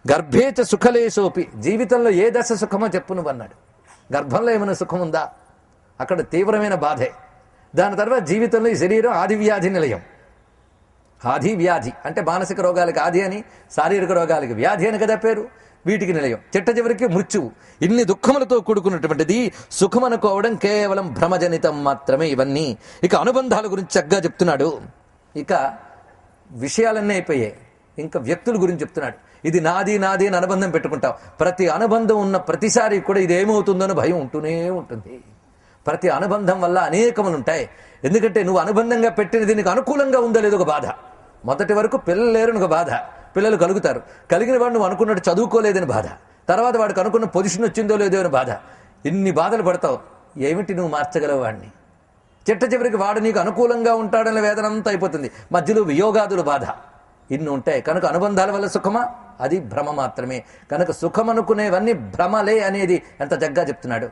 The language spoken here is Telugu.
గర్భేచ సుఖలేశోపి, జీవితంలో ఏ దశ సుఖమో చెప్పు నువ్వు అన్నాడు. గర్భంలో ఏమైనా సుఖం ఉందా? అక్కడ తీవ్రమైన బాధే. దాని తర్వాత జీవితంలో ఈ శరీరం ఆది వ్యాధి నిలయం. ఆది వ్యాధి అంటే మానసిక రోగాలకి ఆది అని, శారీరక రోగాలకి వ్యాధి అని కదా పేరు. వీటికి నిలయం. చిట్ట చివరికి మృత్యువు. ఇన్ని దుఃఖములతో కూడుకున్నటువంటిది సుఖం అనుకోవడం కేవలం భ్రమజనితం మాత్రమే. ఇవన్నీ ఇక అనుబంధాల గురించి చక్కగా చెప్తున్నాడు. ఇక విషయాలన్నీ అయిపోయాయి, ఇంకా వ్యక్తుల గురించి చెప్తున్నాడు. ఇది నాది నాది అని అనుబంధం పెట్టుకుంటావు. ప్రతి అనుబంధం ఉన్న ప్రతిసారి కూడా ఇది ఏమవుతుందో అని భయం ఉంటూనే ఉంటుంది. ప్రతి అనుబంధం వల్ల అనేకములు ఉంటాయి. ఎందుకంటే నువ్వు అనుబంధంగా పెట్టినది నీకు అనుకూలంగా ఉందో లేదో ఒక బాధ. మొదటి వరకు పిల్లలు లేరని ఒక బాధ, పిల్లలు కలుగుతారు. కలిగిన వాడు నువ్వు అనుకున్నట్టు చదువుకోలేదని బాధ, తర్వాత వాడికి అనుకున్న పొజిషన్ వచ్చిందో లేదో అని బాధ. ఇన్ని బాధలు పడతావు. ఏమిటి నువ్వు మార్చగలవు వాడిని? చిట్ట చివరికి వాడు నీకు అనుకూలంగా ఉంటాడని వేదన అంతా అయిపోతుంది. మధ్యలో వియోగాదుల బాధ. ఇన్ని ఉంటాయి. కనుక అనుబంధాల వల్ల సుఖమా? అది భ్రమ మాత్రమే. కనుక సుఖం అనుకునేవన్నీ భ్రమలే అనేది ఎంత చక్కగా చెప్తున్నాడు.